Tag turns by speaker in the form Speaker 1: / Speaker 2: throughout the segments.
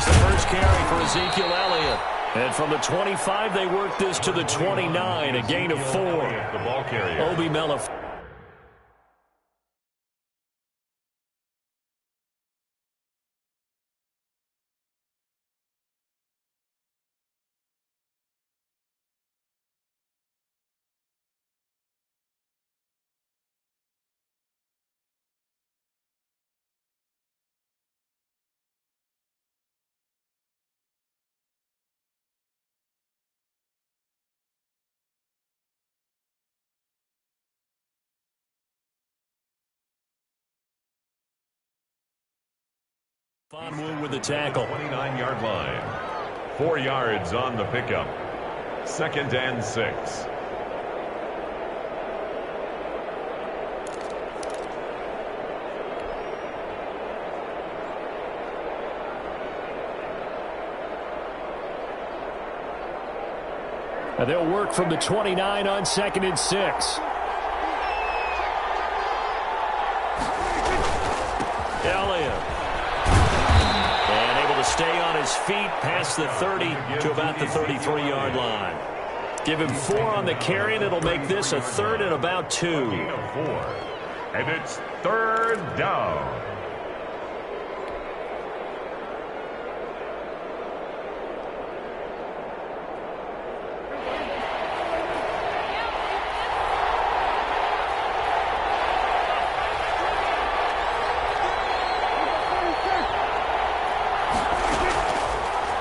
Speaker 1: Here's the first carry for Ezekiel Elliott. And from the 25, they work this to the 29, a gain of 4.
Speaker 2: The ball carrier.
Speaker 1: Obi Melif. Fonwu with the tackle.
Speaker 2: 29-yard line. 4 yards on the pickup. 2nd and 6.
Speaker 1: And they'll work from the 29 on 2nd and 6. Elliott. And able to stay on his feet past the 30 to about the 33-yard line. Give him 4 on the carry, and it'll make this a 3rd and about 2.
Speaker 2: And it's 3rd down.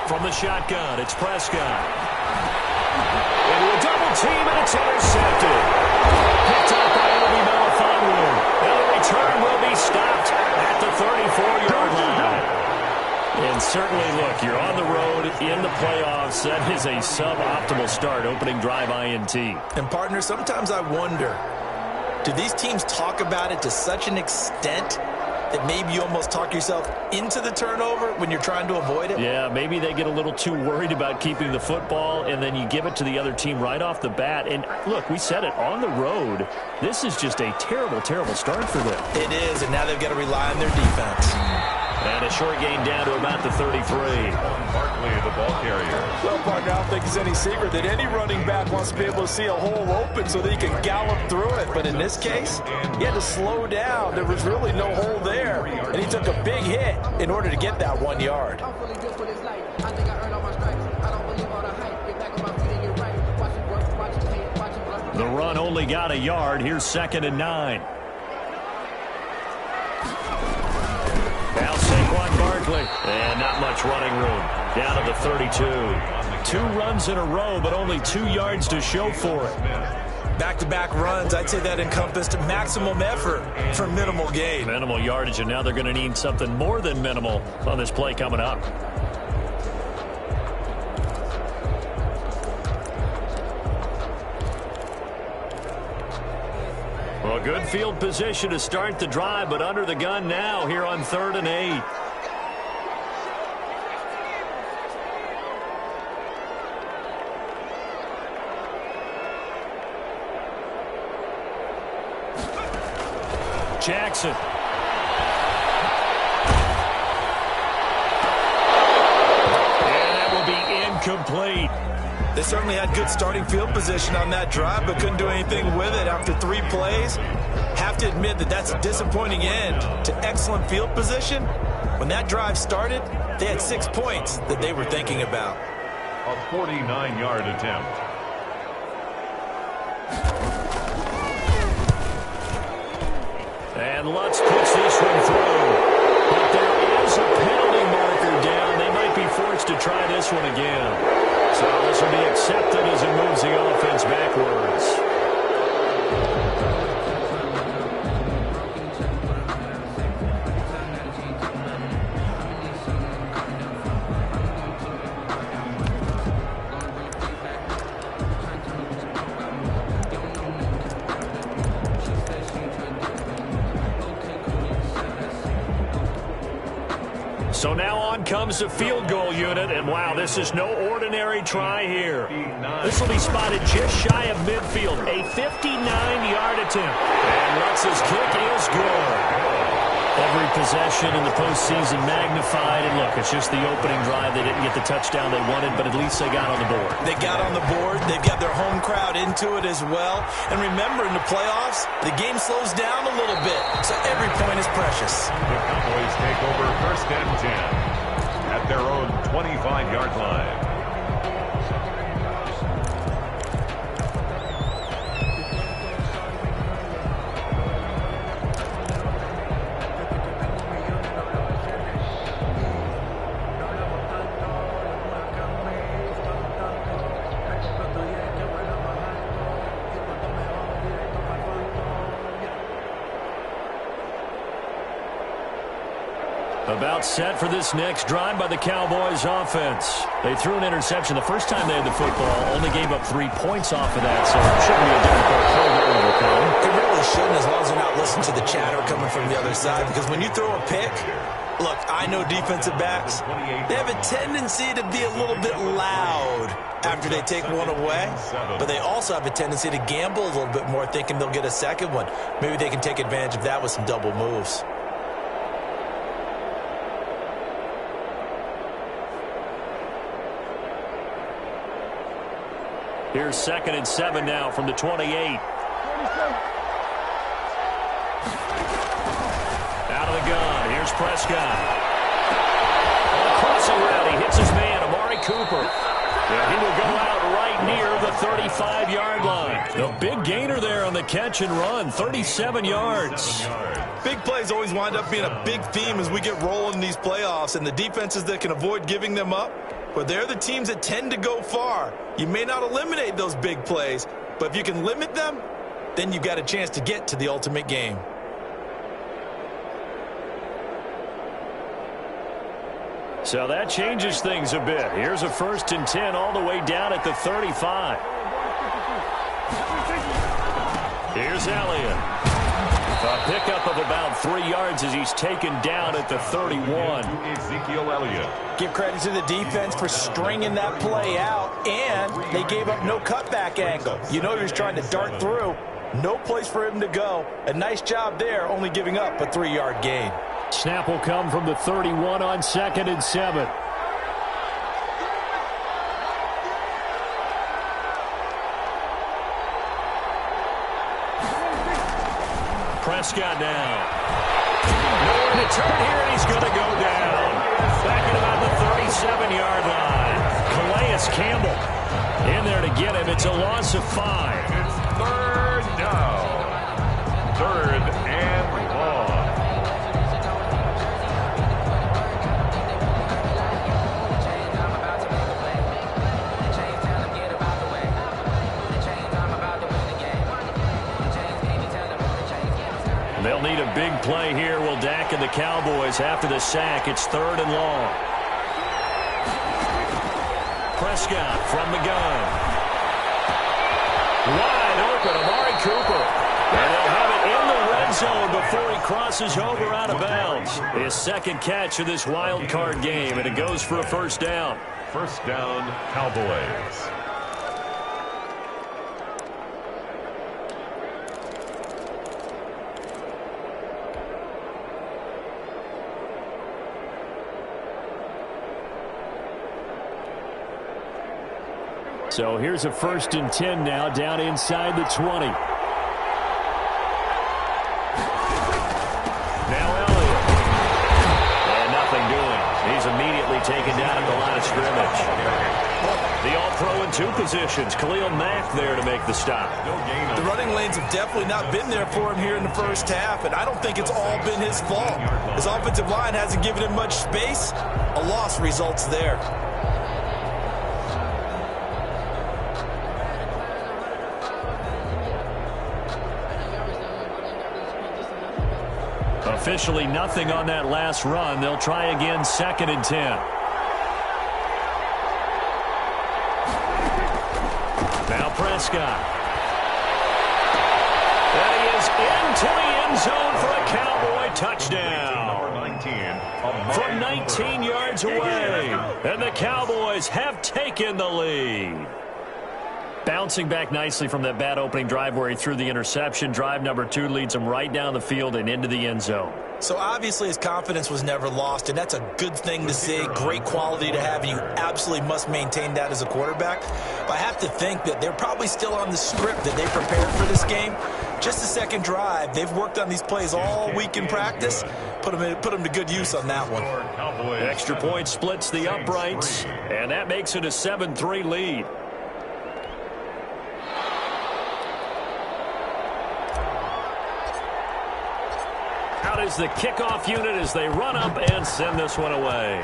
Speaker 1: From the shotgun, it's Prescott. Into a double team, and it's intercepted. Picked up by Obi Melifonwu. And the return will be stopped at the 34-yard line. And certainly, look, you're on the road in the playoffs. That is a suboptimal start, opening drive INT.
Speaker 3: And, partner, sometimes I wonder, do these teams talk about it to such an extent that maybe you almost talk yourself into the turnover when you're trying to avoid it?
Speaker 1: Yeah, maybe they get a little too worried about keeping the football, and then you give it to the other team right off the bat. And, look, we said it, on the road, this is just a terrible, terrible start for them.
Speaker 3: It is, and now they've got to rely on their defense.
Speaker 1: And a short gain down to about the 33.
Speaker 2: Barkley, the ball carrier.
Speaker 4: Well, partner, I don't think it's any secret that any running back wants to be able to see a hole open so that he can gallop through it. But in this case, he had to slow down. There was really no hole there. And he took a big hit in order to get that 1 yard.
Speaker 1: The run only got a yard. Here's 2nd and 9. Now Saquon Barkley. And not much running room. Down to the 32. 2 runs in a row, but only 2 yards to show for it.
Speaker 3: Back-to-back runs, I'd say that encompassed maximum effort for minimal gain.
Speaker 1: Minimal yardage, and now they're going to need something more than minimal on this play coming up. Well, good field position to start the drive, but under the gun now here on 3rd and 8. Jackson. And that will be incomplete.
Speaker 3: They certainly had good starting field position on that drive, but couldn't do anything with it after 3 plays. Have to admit that that's a disappointing end to excellent field position. When that drive started, they had 6 points that they were thinking about.
Speaker 2: A 49-yard attempt.
Speaker 1: And Lutz puts this one through. But there is a penalty marker down. They might be forced to try this one again. So this will be accepted as it moves the offense backwards. So now on comes the field goal unit, and wow, this is no ordinary try here. This will be spotted just shy of midfield, a 59-yard attempt. And Lutz's kick is good. Every possession in the postseason magnified. And look, it's just the opening drive. They didn't get the touchdown they wanted, but at least they got on the board.
Speaker 3: They got on the board. They've got their home crowd into it as well. And remember, in the playoffs, the game slows down a little bit, so every point is precious.
Speaker 2: The Cowboys take over 1st and 10 at their own 25-yard line.
Speaker 1: About set for this next drive by the Cowboys offense. They threw an interception the first time they had the football, only gave up 3 points off of that, so it shouldn't be a difficult play to overcome.
Speaker 3: It really shouldn't, as long as they're not listening to the chatter coming from the other side, because when you throw a pick, look, I know defensive backs, they have a tendency to be a little bit loud after they take one away, but they also have a tendency to gamble a little bit more, thinking they'll get a second one. Maybe they can take advantage of that with some double moves.
Speaker 1: Here's 2nd and 7 now from the 28. Out of the gun. Here's Prescott. Across a route. He hits his man, Amari Cooper. And he will go out right near the 35-yard line. The big gainer there on the catch and run, 37 yards.
Speaker 3: Big plays always wind up being a big theme as we get rolling in these playoffs, and the defenses that can avoid giving them up, but they're the teams that tend to go far. You may not eliminate those big plays, but if you can limit them, then you've got a chance to get to the ultimate game.
Speaker 1: So that changes things a bit. Here's a 1st and 10 all the way down at the 35. Here's Elliott. A pickup of about 3 yards as he's taken down at the 31.
Speaker 2: Ezekiel Elliott.
Speaker 3: Give credit to the defense for stringing that play out, and they gave up no cutback angle. You know he was trying to dart through. No place for him to go. A nice job there, only giving up a 3-yard gain.
Speaker 1: Snap will come from the 31 on 2nd and 7. Prescott now. Nowhere to turn here, and he's going to go down. Back at about the 37-yard line. Calais Campbell in there to get him. It's a loss of 5.
Speaker 2: It's 3rd down. 3rd and long.
Speaker 1: They'll need a big play here. Will Dak and the Cowboys after the sack. It's 3rd and long. Prescott from the gun. Wide open, Amari Cooper. And they'll have it in the red zone before he crosses over out of bounds. His 2nd catch of this wild card game, and it goes for a 1st down.
Speaker 2: 1st down, Cowboys.
Speaker 1: So here's a 1st and 10 now, down inside the 20. Now Elliott. And nothing doing. He's immediately taken down at the line of scrimmage. The all-pro in 2 positions. Khalil Mack there to make the stop.
Speaker 3: The running lanes have definitely not been there for him here in the first half, and I don't think it's all been his fault. His offensive line hasn't given him much space. A loss results there.
Speaker 1: Officially nothing on that last run. They'll try again, 2nd and 10. Now Prescott. And he is into the end zone for a Cowboy touchdown. From 19 yards away. And the Cowboys have taken the lead. Bouncing back nicely from that bad opening drive where he threw the interception. Drive number 2 leads him right down the field and into the end zone.
Speaker 3: So obviously his confidence was never lost, and that's a good thing to see, great quality to have, and you absolutely must maintain that as a quarterback. But I have to think that they're probably still on the script that they prepared for this game. Just the second drive, they've worked on these plays all week in practice. Put them to good use on that one.
Speaker 1: Extra point splits the uprights, and that makes it a 7-3 lead. Out is the kickoff unit as they run up and send this one away.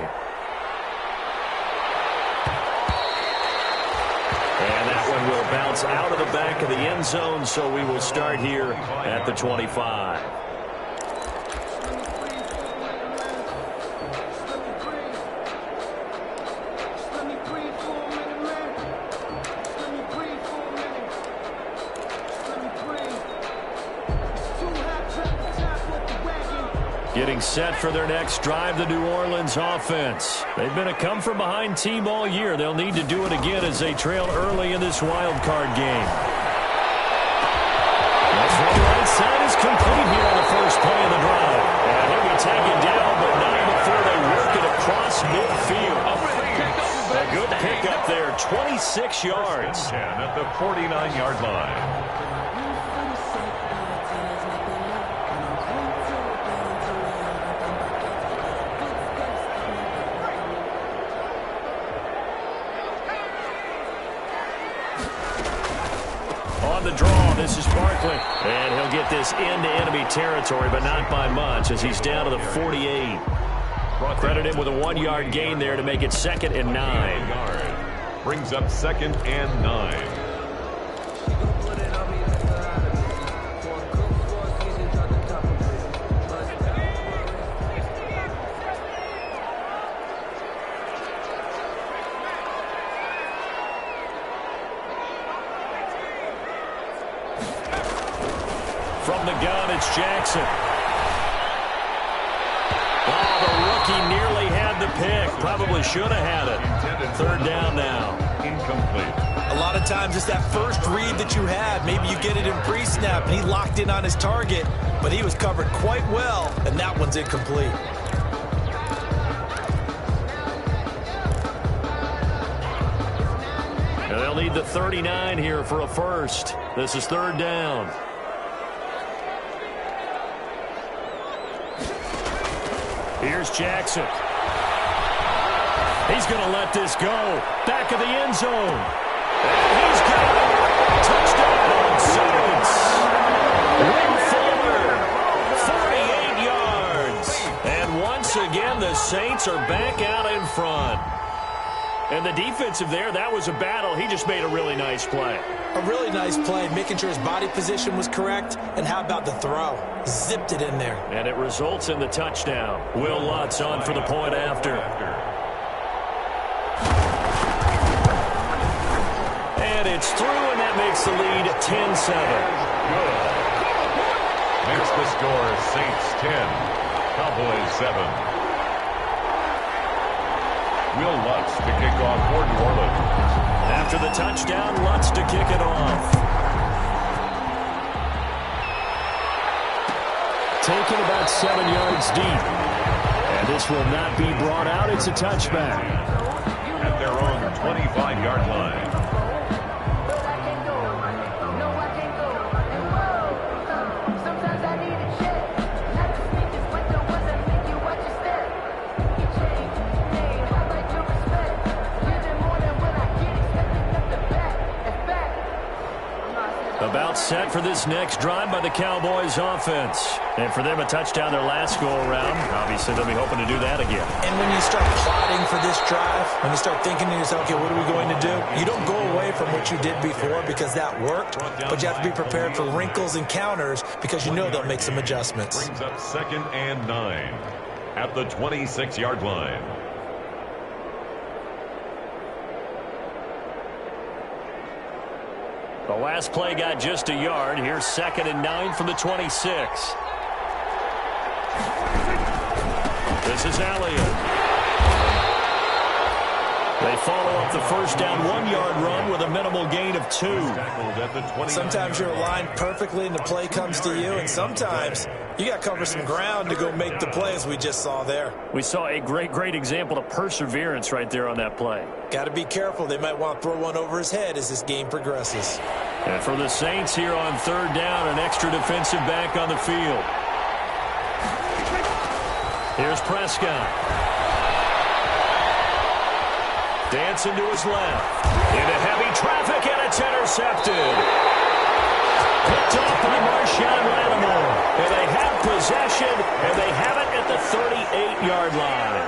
Speaker 1: And that one will bounce out of the back of the end zone, so we will start here at the 25. Getting set for their next drive, the New Orleans offense. They've been a come-from-behind team all year. They'll need to do it again as they trail early in this wild card game. That's one right side is complete here on the first play of the drive. And he'll be taken down, but not before they work it across midfield. A good pickup there, 26 yards.
Speaker 2: 10 at the 49-yard line.
Speaker 1: On the draw, this is Barkley. And he'll get this into enemy territory, but not by much as he's down to the 48. Credit him with a 1-yard gain there to make it 2nd and 9.
Speaker 2: Brings up 2nd and 9.
Speaker 1: From the gun, it's Jackson. Oh, the rookie nearly had the pick. Probably should have had it. 3rd down now.
Speaker 2: Incomplete.
Speaker 3: A lot of times it's that first read that you had. Maybe you get it in pre-snap, and he locked in on his target, but he was covered quite well, and that one's incomplete.
Speaker 1: And they'll need the 39 here for a first. This is 3rd down. Here's Jackson. He's going to let this go. Back of the end zone. And he's got it. Touchdown, Saints. Will Fuller, 48 yards. And once again, the Saints are back out in front. And the defensive there, that was a battle. He just made a really nice play.
Speaker 3: A really nice play, making sure his body position was correct. And how about the throw? Zipped it in there.
Speaker 1: And it results in the touchdown. Will Lutz on for the point after. And it's through, and that makes the lead 10-7.
Speaker 2: Good. Makes the score Saints 10, Cowboys 7. Will Lutz to kick off for New Orleans.
Speaker 1: After the touchdown, Lutz to kick it off. Taken about 7 yards deep. And this will not be brought out. It's a touchback.
Speaker 2: At their own 25-yard line.
Speaker 1: About set for this next drive by the Cowboys offense. And for them, a touchdown their last go-around. Obviously, they'll be hoping to do that again.
Speaker 3: And when you start plotting for this drive, when you start thinking to yourself, okay, what are we going to do? You don't go away from what you did before because that worked, but you have to be prepared for wrinkles and counters because you know they'll make some adjustments.
Speaker 2: Brings up 2nd and 9 at the 26-yard line.
Speaker 1: The last play got just a yard. Here's 2nd and 9 from the 26. This is Elliott. They follow up the first down 1-yard run with a minimal gain of 2.
Speaker 3: Sometimes you're aligned perfectly and the play comes to you, and sometimes you got to cover some ground to go make the play, as we just saw there.
Speaker 1: We saw a great example of perseverance right there on that play.
Speaker 3: Got to be careful. They might want to throw one over his head as this game progresses.
Speaker 1: And for the Saints here on 3rd down, an extra defensive back on the field. Here's Prescott. Dancing to his left. Into heavy traffic, and it's intercepted. Picked off by Marshawn Lattimore. And they have possession, and they have it at the 38-yard line.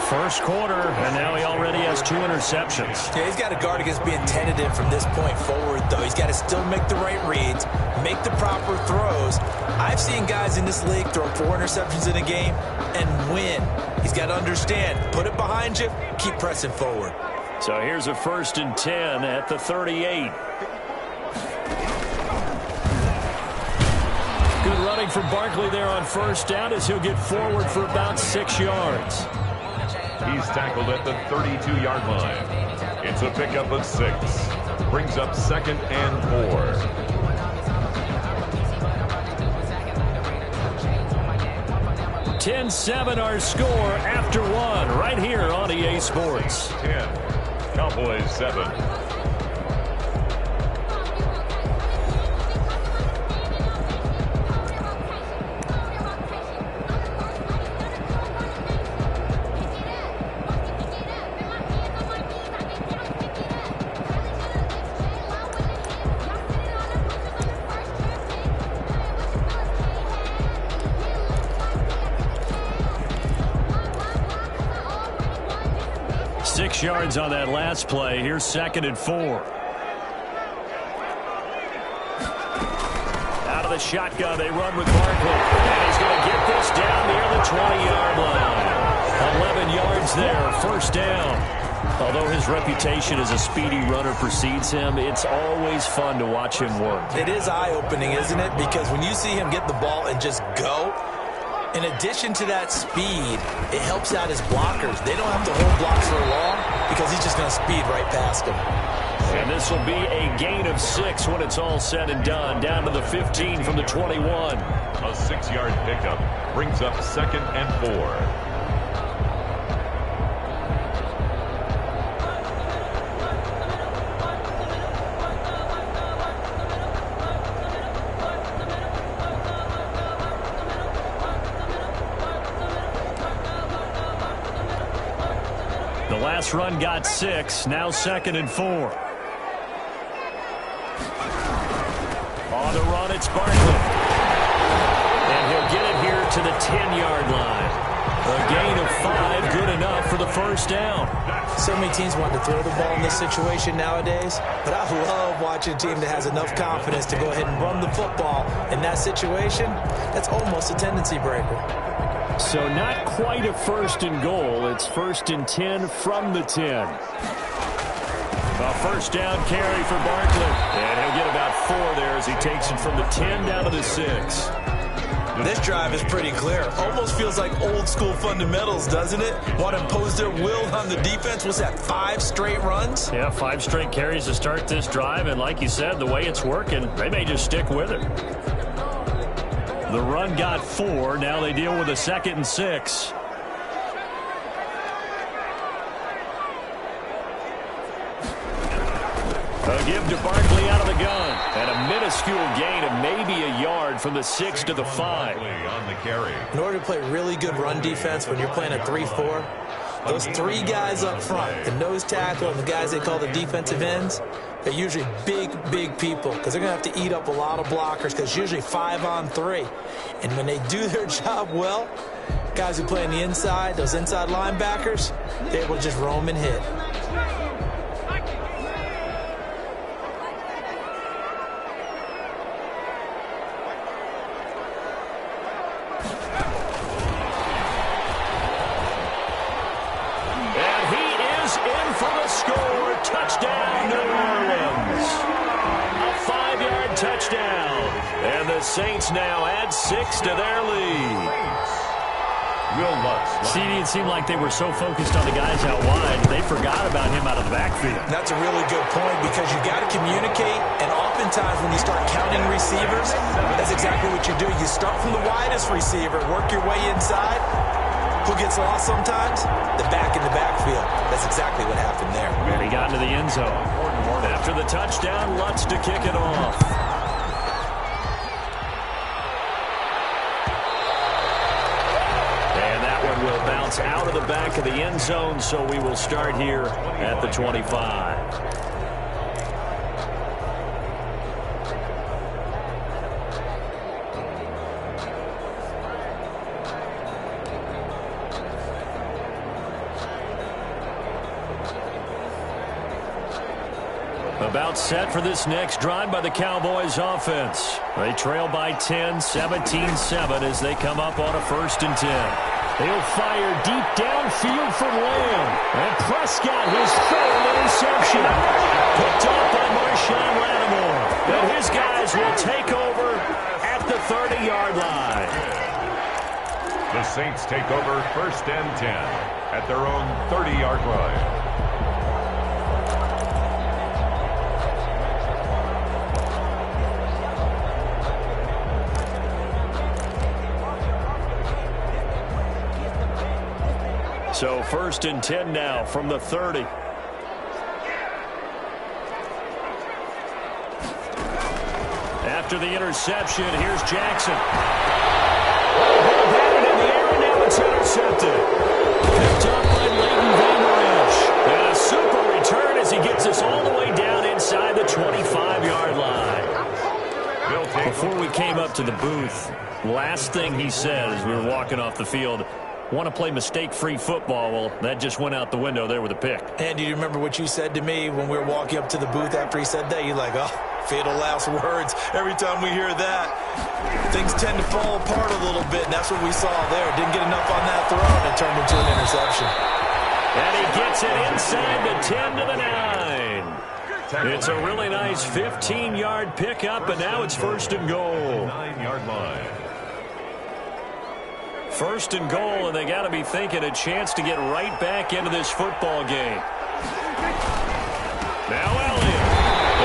Speaker 1: First quarter, and now he already has 2 interceptions.
Speaker 3: Yeah, he's got to guard against being tentative from this point forward, though. He's got to still make the right reads, make the proper throws. I've seen guys in this league throw 4 interceptions in a game and win. He's got to understand, put it behind you, keep pressing forward.
Speaker 1: So here's a 1st and 10 at the 38. Good running from Barkley there on 1st down as he'll get forward for about 6 yards.
Speaker 2: He's tackled at the 32-yard line. It's a pickup of 6. Brings up 2nd and 4.
Speaker 1: 10-7 our score after 1 right here on EA Sports.
Speaker 2: 10. Cowboys 7.
Speaker 1: Yards on that last play. Here's 2nd and 4. Out of the shotgun, they run with Barkley. And he's going to get this down near the 20-yard line. 11 yards there, 1st down. Although his reputation as a speedy runner precedes him, it's always fun to watch him work.
Speaker 3: It is eye-opening, isn't it? Because when you see him get the ball and just go, in addition to that speed, it helps out his blockers. They don't have to hold blocks for long because he's just going to speed right past them.
Speaker 1: And this will be a gain of 6 when it's all said and done. Down to the 15 from the 21.
Speaker 2: A 6-yard pickup brings up 2nd and 4.
Speaker 1: Last run got 6. Now 2nd and 4. On the run, it's Barkley. And he'll get it here to the 10-yard line. A gain of 5, good enough for the 1st down.
Speaker 3: So many teams want to throw the ball in this situation nowadays, but I love watching a team that has enough confidence to go ahead and run the football in that situation. That's almost a tendency breaker.
Speaker 1: So not quite a 1st and goal. It's 1st and 10 from the 10. A 1st down carry for Barkley. And he'll get about 4 there as he takes it from the 10 down to the 6.
Speaker 3: This drive is pretty clear. Almost feels like old school fundamentals, doesn't it? Want to impose their will on the defense. What's that, 5 straight runs?
Speaker 1: Yeah, 5 straight carries to start this drive. And like you said, the way it's working, they may just stick with it. The run got 4. Now they deal with a 2nd and 6. A give to Barkley out of the gun. And a minuscule gain of maybe a yard from the 6 to the 5.
Speaker 2: On the carry.
Speaker 3: In order to play really good run defense when you're playing a 3-4, those 3 guys up front, the nose tackle and the guys they call the defensive ends, they're usually big people because they're going to have to eat up a lot of blockers because usually 5 on 3. And when they do their job well, guys who play on the inside, those inside linebackers, they're able to just roam and hit.
Speaker 1: Saints now add 6 to their lead.
Speaker 2: Will Lutz.
Speaker 1: See, it seemed like they were so focused on the guys out wide, they forgot about him out of the backfield.
Speaker 3: That's a really good point because you got to communicate, and oftentimes when you start counting receivers, that's exactly what you do. You start from the widest receiver, work your way inside. Who gets lost sometimes? The back in the backfield. That's exactly what happened there.
Speaker 1: And he got into the end zone. After the touchdown, Lutz to kick it off. And that one will bounce out of the back of the end zone, so we will start here at the 25. About set for this next drive by the Cowboys offense. They trail by 10, 17-7 as they come up on a 1st and 10. He'll fire deep downfield from Lamb. And Prescott, his 3rd interception. Picked off by Marshawn Lattimore. And his guys will take over at the 30-yard line.
Speaker 2: The Saints take over 1st and 10 at their own 30-yard line.
Speaker 1: So 1st and 10 now from the 30. After the interception, here's Jackson. Batted in the air, and now it's intercepted. Picked up by Leighton Vander Esch. And a super return as he gets us all the way down inside the 25-yard line. Before we came up to the booth, last thing he said as we were walking off the field, want to play mistake-free football. Well, that just went out the window there with a pick.
Speaker 3: And do you remember what you said to me when we were walking up to the booth after he said that? You're like, oh, fatal last words. Every time we hear that, things tend to fall apart a little bit, and that's what we saw there. Didn't get enough on that throw, and it turned into an interception.
Speaker 1: And he gets it inside the 10 to the 9. It's a really nice 15-yard pickup, and now it's 1st and goal.
Speaker 2: 9-yard line.
Speaker 1: 1st and goal, and they got to be thinking a chance to get right back into this football game. Now Elliott.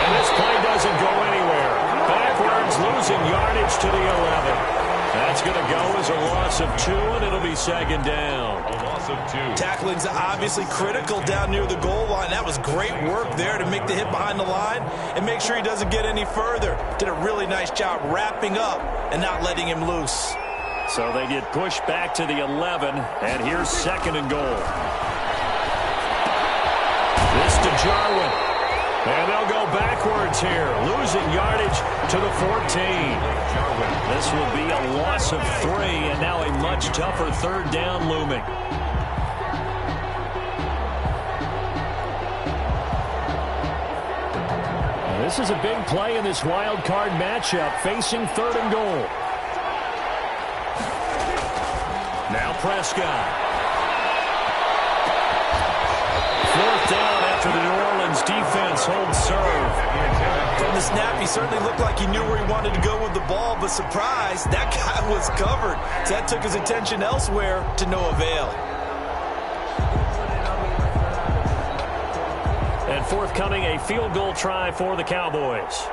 Speaker 1: And this play doesn't go anywhere. Backwards, losing yardage to the 11. That's going to go as a loss of 2, and it'll be 2nd down.
Speaker 2: A loss of 2.
Speaker 3: Tackling's obviously critical down near the goal line. That was great work there to make the hit behind the line and make sure he doesn't get any further. Did a really nice job wrapping up and not letting him loose.
Speaker 1: So they get pushed back to the 11, and here's 2nd and goal. This to Jarwin. And they'll go backwards here, losing yardage to the 14. This will be a loss of 3, and now a much tougher 3rd down looming. This is a big play in this wild card matchup, facing 3rd and goal. Now Prescott. 4th down after the New Orleans defense holds serve.
Speaker 3: From the snap, he certainly looked like he knew where he wanted to go with the ball, but surprise, that guy was covered. So that took his attention elsewhere to no avail.
Speaker 1: And forthcoming, a field goal try for the Cowboys.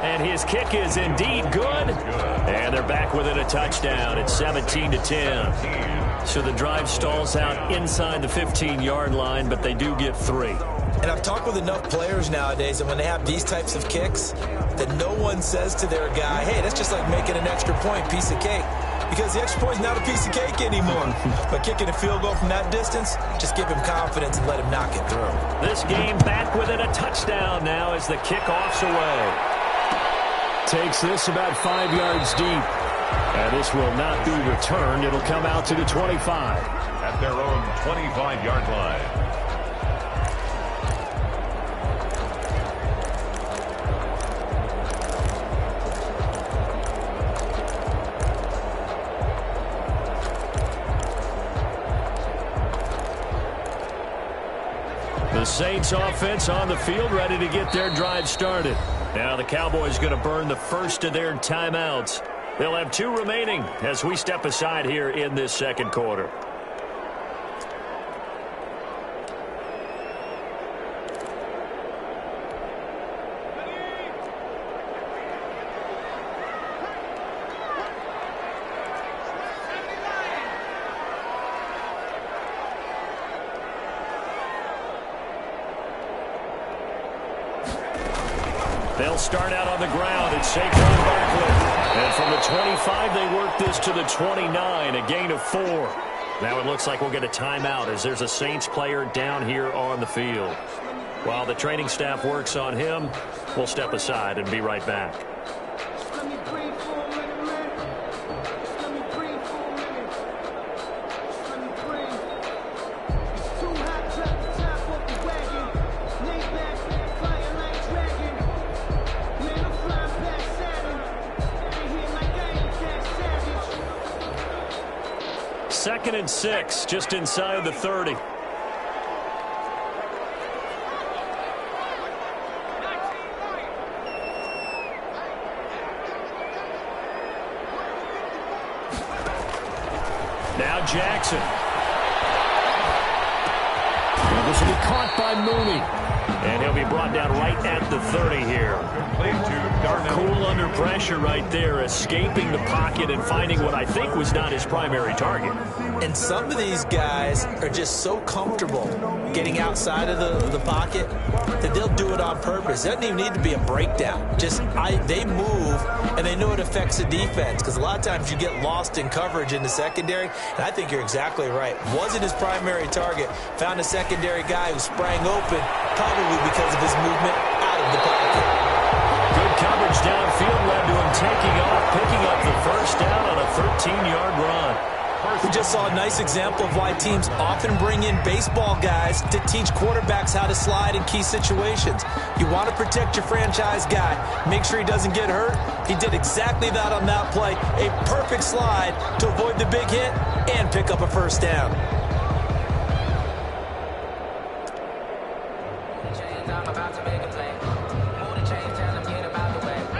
Speaker 1: And his kick is indeed good. And they're back within a touchdown. It's 17-10. So the drive stalls out inside the 15-yard line, but they do get 3.
Speaker 3: And I've talked with enough players nowadays, and when they have these types of kicks, that no one says to their guy, hey, that's just like making an extra point, piece of cake. Because the extra point is not a piece of cake anymore. But kicking a field goal from that distance, just give him confidence and let him knock it through.
Speaker 1: This game back within a touchdown now as the kickoff's away. Takes this about 5 yards deep. And this will not be returned. It'll come out to the 25.
Speaker 2: At their own 25-yard line.
Speaker 1: The Saints offense on the field, ready to get their drive started. Now the Cowboys going to burn the first of their timeouts. They'll have 2 remaining as we step aside here in this second quarter. They'll start out on the ground. It's Saquon Barkley. And from the 25, they work this to the 29, a gain of 4. Now it looks like we'll get a timeout as there's a Saints player down here on the field. While the training staff works on him, we'll step aside and be right back. Second and 6, just inside the 30. Now Jackson. And this will be caught by Mooney. And he'll be brought down right at the 30 here. Cool under pressure right there, escaping the pocket and finding what I think was not his primary target.
Speaker 3: And some of these guys are just so comfortable getting outside of the pocket that they'll do it on purpose. It doesn't even need to be a breakdown. They move, and they know it affects the defense, because a lot of times you get lost in coverage in the secondary, and I think you're exactly right. Wasn't his primary target. Found a secondary guy who sprang open, probably because of his movement out of the pocket.
Speaker 1: Good coverage downfield led to him taking off, picking up the first down on a 13-yard run.
Speaker 3: We just saw a nice example of why teams often bring in baseball guys to teach quarterbacks how to slide in key situations. You want to protect your franchise guy. Make sure he doesn't get hurt. He did exactly that on that play. A perfect slide to avoid the big hit and pick up a first down.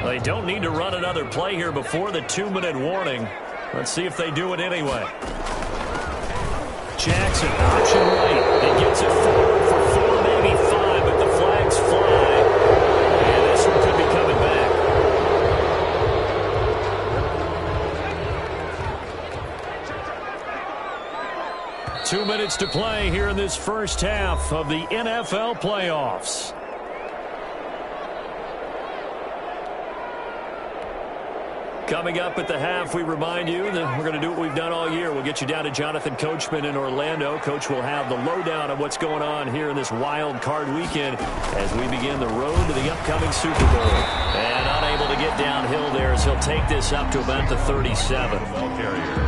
Speaker 1: They don't need to run another play here before the 2-minute warning. Let's see if they do it anyway. Jackson, option right. He gets it forward for 4, maybe 5, but the flags fly. And this one could be coming back. 2 minutes to play here in this first half of the NFL playoffs. Coming up at the half, we remind you that we're going to do what we've done all year. We'll get you down to Jonathan Coachman in Orlando. Coach will have the lowdown of what's going on here in this wild card weekend as we begin the road to the upcoming Super Bowl. And unable to get downhill there as he'll take this up to about the 37.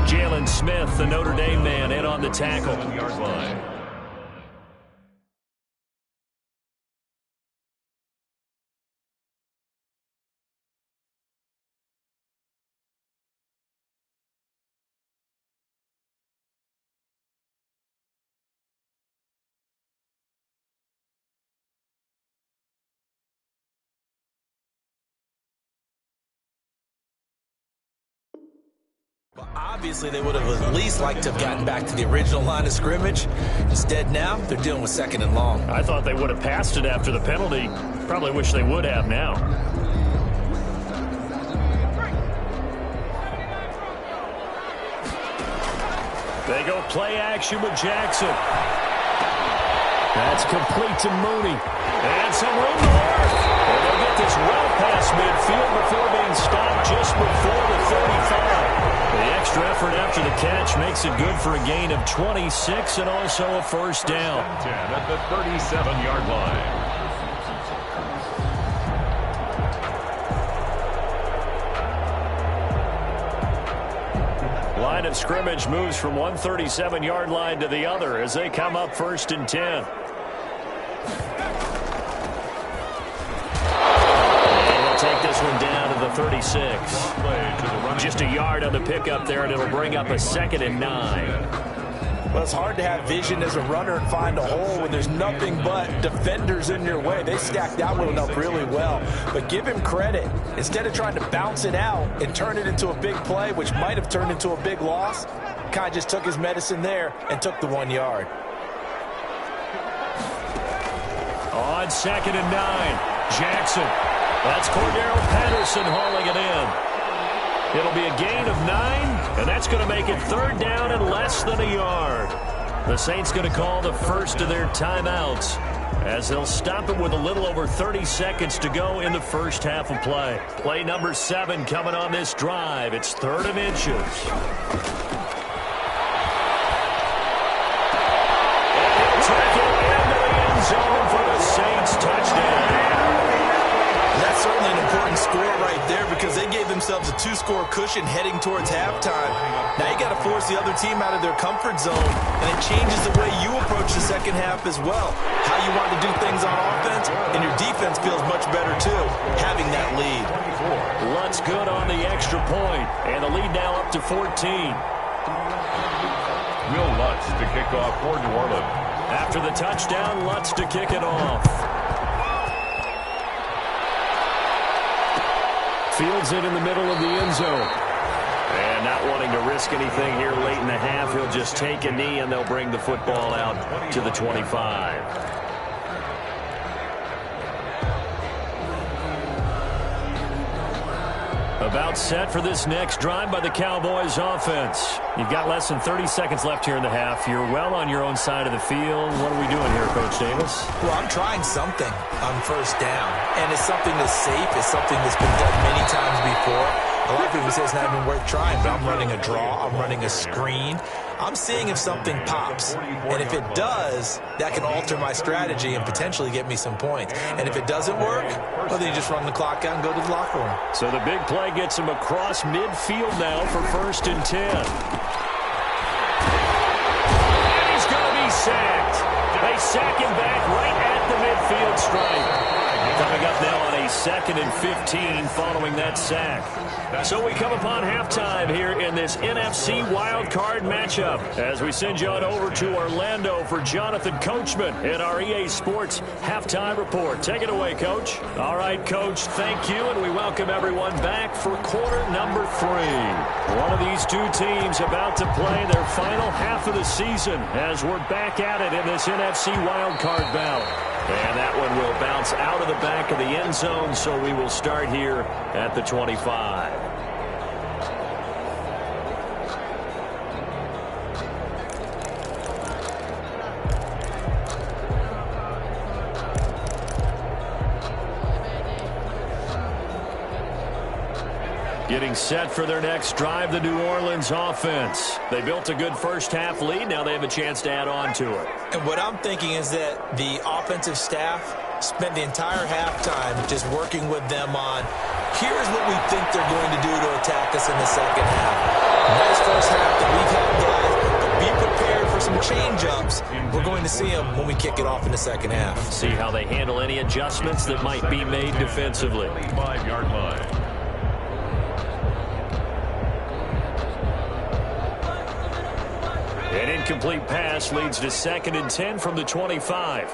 Speaker 1: Jalen Smith, the Notre Dame man, in on the tackle.
Speaker 2: 7-yard line.
Speaker 3: Well, obviously, they would have at least liked to have gotten back to the original line of scrimmage. Instead, now they're dealing with second and long.
Speaker 1: I thought they would have passed it after the penalty. Probably wish they would have now. They go play action with Jackson. That's complete to Mooney. And some room to work. And they'll get this well past midfield before being stopped just before the 35. The extra effort after the catch makes it good for a gain of 26 and also a first down.
Speaker 2: 10 at the 37-yard line.
Speaker 1: Line of scrimmage moves from one 37-yard line to the other as they come up 1st and 10. Take this one down to the 36. Just a yard on the pickup there, and it'll bring up a 2nd and 9.
Speaker 4: Well, it's hard to have vision as a runner and find a hole when there's nothing but defenders in your way. They stacked that one up really well. But give him credit. Instead of trying to bounce it out and turn it into a big play, which might have turned into a big loss, kind of just took his medicine there and took the 1 yard.
Speaker 1: On 2nd and 9, Jackson. That's Cordero Patterson hauling it in. It'll be a gain of 9, and that's going to make it 3rd down and less than a yard. The Saints going to call the first of their timeouts as they'll stop it with a little over 30 seconds to go in the first half of play. Play number 7 coming on this drive. It's 3rd and inches. And he'll take it into the end zone for the Saints touchdown.
Speaker 3: That's certainly an important score right there because they gave themselves a 2-score cushion heading towards halftime. Now you got to force the other team out of their comfort zone, and it changes the way you approach the second half as well. How you want to do things on offense, and your defense feels much better too, having that lead.
Speaker 1: Lutz good on the extra point, and the lead now up to 14.
Speaker 2: Will Lutz to kick off for New Orleans.
Speaker 1: After the touchdown, Lutz to kick it off. Fields it in the middle of the end zone. And not wanting to risk anything here late in the half, he'll just take a knee and they'll bring the football out to the 25. About set for this next drive by the Cowboys offense. You've got less than 30 seconds left here in the half. You're well on your own side of the field. What are we doing here, Coach Davis?
Speaker 3: Well, I'm trying something on 1st down, and it's something that's safe. It's something that's been done many times before. A lot of people say it's not even worth trying, but I'm running a draw. I'm running a screen. I'm seeing if something pops, and if it does, that can alter my strategy and potentially get me some points. And if it doesn't work, well, then you just run the clock out and go to the locker room.
Speaker 1: So the big play gets him across midfield now for 1st and 10. And he's going to be sacked. They sack him back right at the midfield stripe. Coming up now on a 2nd and 15 following that sack. So we come upon halftime here in this NFC wildcard matchup as we send you on over to Orlando for Jonathan Coachman in our EA Sports halftime report. Take it away, Coach. All right, Coach, thank you, and we welcome everyone back for quarter number 3. One of these two teams about to play their final half of the season as we're back at it in this NFC wildcard bout. And that one will bounce out of the back of the end zone, so we will start here at the 25. Getting set for their next drive, the New Orleans offense. They built a good first half lead. Now they have a chance to add on to it.
Speaker 3: And what I'm thinking is that the offensive staff spent the entire halftime just working with them on, here's what we think they're going to do to attack us in the second half. Nice first half that we've had, guys, but be prepared for some change-ups. We're going to see them when we kick it off in the second half.
Speaker 1: See how they handle any adjustments that might be made defensively.
Speaker 2: 5-yard line.
Speaker 1: An incomplete pass leads to 2nd and 10 from the 25.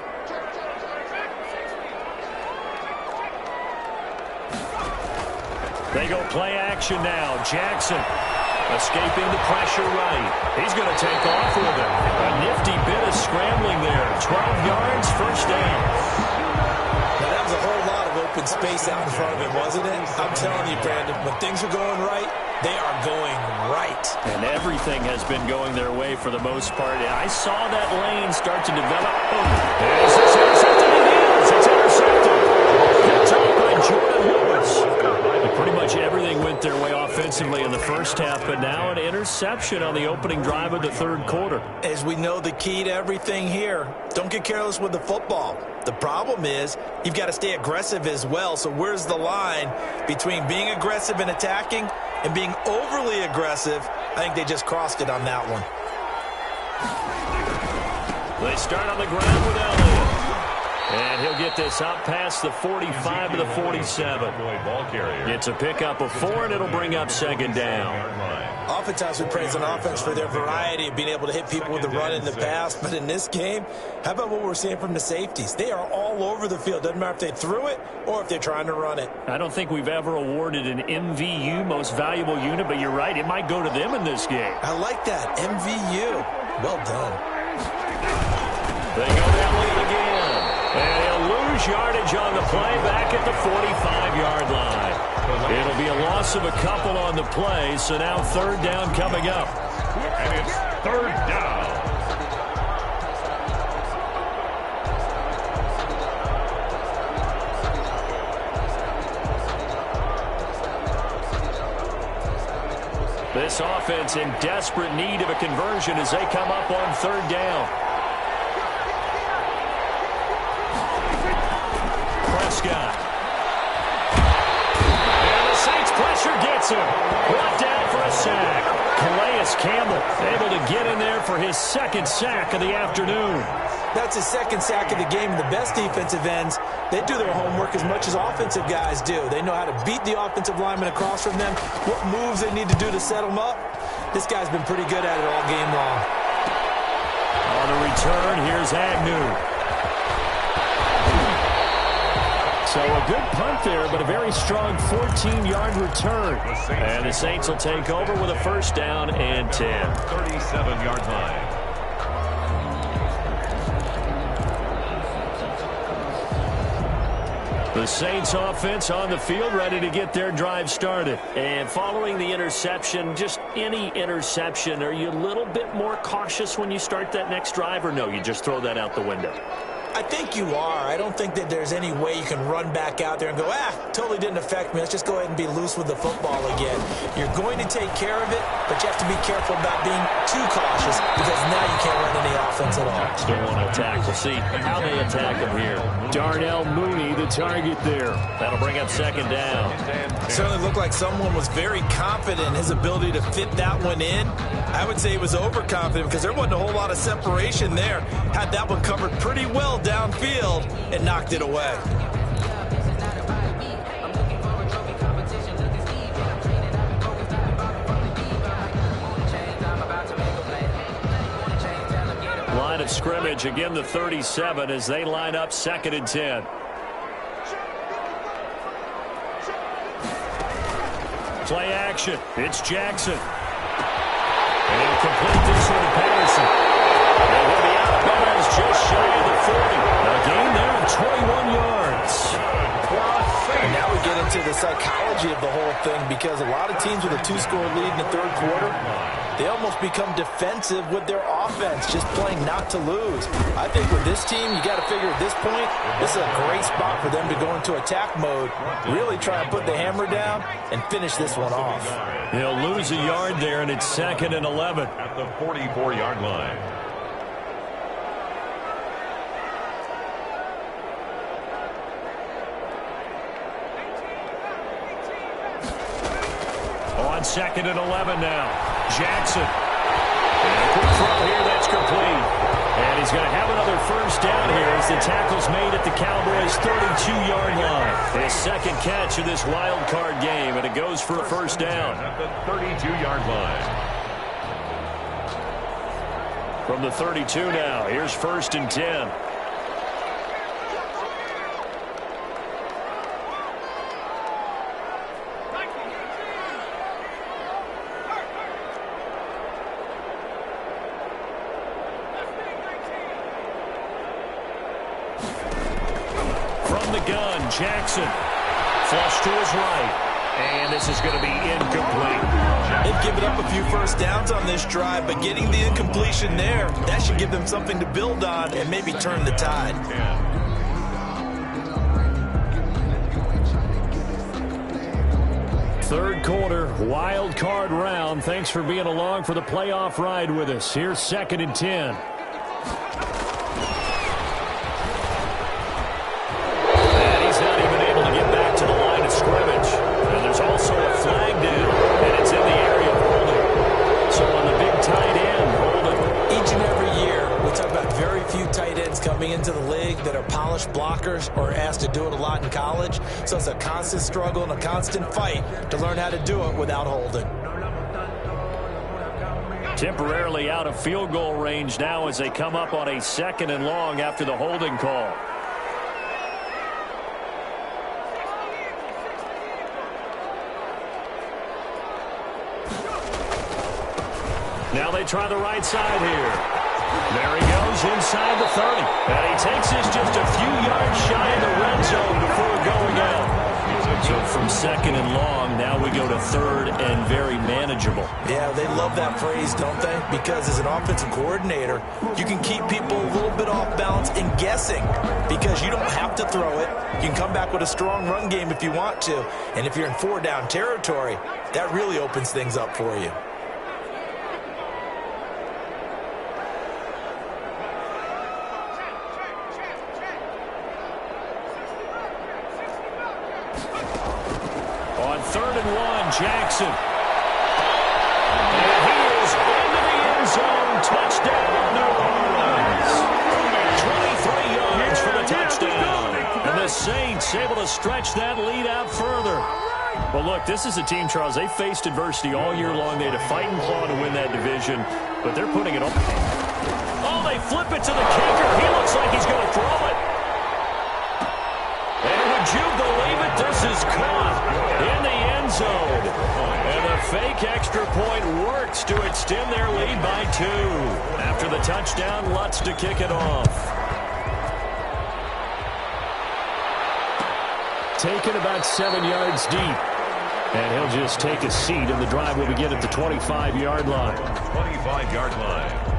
Speaker 1: They go play action now. Jackson escaping the pressure right. He's going to take off with it. A nifty bit of scrambling there. 12 yards, 1st down.
Speaker 3: Now, that was a whole lot of open space out in front of him, wasn't it? I'm telling you, Brandon, when things are going right, they are going right.
Speaker 1: And everything has been going their way for the most part. I saw that lane start to develop. Is this intercepted? It is. It's intercepted. Picked up by Jordan Lewis. And pretty much everything went their way offensively in the first half, but now an interception on the opening drive of the 3rd quarter.
Speaker 3: As we know, the key to everything here, don't get careless with the football. The problem is you've got to stay aggressive as well. So where's the line between being aggressive and attacking and being overly aggressive? I think they just crossed it on that one.
Speaker 1: They start on the ground with Elliott. And he'll get this out past the 45 to the 47. It's a pickup of 4, and it'll bring up 2nd down.
Speaker 3: Oftentimes we praise an offense for their variety of being able to hit people with the run in the pass. But in this game, how about what we're seeing from the safeties? They are all over the field. Doesn't matter if they threw it or if they're trying to run it.
Speaker 1: I don't think we've ever awarded an MVU, most valuable unit, but you're right. It might go to them in this game.
Speaker 3: I like that. MVU. Well done.
Speaker 1: They go that lead again. And he'll lose yardage on the play back at the 45-yard line. It'll be a loss of a couple on the play, so now third down coming up.
Speaker 2: And it's third down.
Speaker 1: This offense in desperate need of a conversion as they come up on third down. Prescott. And the Saints pressure gets him. Brought down for a sack. Calais Campbell able to get in there for his second sack of the afternoon.
Speaker 3: That's his second sack of the game. The best defensive ends, they do their homework as much as offensive guys do. They know how to beat the offensive lineman across from them, what moves they need to do to set them up. This guy's been pretty good at it all game long.
Speaker 1: On the return, here's Agnew. So a good punt there, but a very strong 14-yard return. And the Saints will take over with a first down and 10.
Speaker 2: 37-yard line.
Speaker 1: The Saints offense on the field, ready to get their drive started. And following the interception, just any interception, are you a little bit more cautious when you start that next drive, or no, you just throw that out the window?
Speaker 3: I think you are. I don't think that there's any way you can run back out there and go, totally didn't affect me. Let's just go ahead and be loose with the football again. You're going to take care of it, but you have to be careful about being too cautious because now you can't run any offense at all.
Speaker 1: Still want to attack. We'll see how they attack him here. Darnell Mooney, the target there. That'll bring up second down.
Speaker 3: It certainly looked like someone was very confident in his ability to fit that one in. I would say he was overconfident because there wasn't a whole lot of separation there. Had that one covered pretty well downfield and knocked it away.
Speaker 1: Line of scrimmage, again the 37 as they line up second and 10. Play action. It's Jackson. And he'll complete this one to Patterson. And he'll be out of bounds just shy of the 40. A gain there of 21 yards.
Speaker 3: And now we get into the psychology of the whole thing because a lot of teams with a two-score lead in the third quarter, they almost become defensive with their offense, just playing not to lose. I think with this team, you got to figure at this point, this is a great spot for them to go into attack mode, really try and put the hammer down and finish this one off.
Speaker 1: He'll lose a yard there, and it's second and 11.
Speaker 2: At the 44-yard line.
Speaker 1: On second and 11 now. Jackson. And a quick throw here, that's complete. And he's going to have another first down here as the tackle's made at the Cowboys' 32-yard line. His second catch of this wild card game, and it goes for a first down.
Speaker 2: At the 32-yard line.
Speaker 1: From the 32 now, here's first and 10. Jackson, flush to his right, and this is going to be incomplete.
Speaker 3: They've given up a few first downs on this drive, but getting the incompletion there, that should give them something to build on and maybe turn the tide.
Speaker 1: Third quarter, wild card round. Thanks for being along for the playoff ride with us. Here's second and 10.
Speaker 3: Coming into the league that are polished blockers or asked to do it a lot in college. So it's a constant struggle and a constant fight to learn how to do it without holding.
Speaker 1: Temporarily out of field goal range now as they come up on a 2nd and long after the holding call. Now they try the right side here. There he goes inside the 30. And he takes this just a few yards shy of the red zone before going out. So from 2nd and long, now we go to 3rd and very manageable.
Speaker 3: Yeah, they love that phrase, don't they? Because as an offensive coordinator, you can keep people a little bit off balance and guessing because you don't have to throw it. You can come back with a strong run game if you want to. And if you're in 4-down territory, that really opens things up for you.
Speaker 1: On 3rd and 1, Jackson. And he is into the end zone. Touchdown, New Orleans. 23 yards for the touchdown. And the Saints able to stretch that lead out further. Well, look, this is a team, Charles. They faced adversity all year long. They had to fight and claw to win that division, but they're putting it on. Oh, they flip it to the kicker. He looks like he's going to throw it. And would you believe it? This is caught in the end zone. And the fake extra point works to extend their lead by 2. After the touchdown, Lutz to kick it off. Taken about 7 yards deep. And he'll just take a seat, and the drive will begin at the 25-yard line.
Speaker 2: 25-yard line.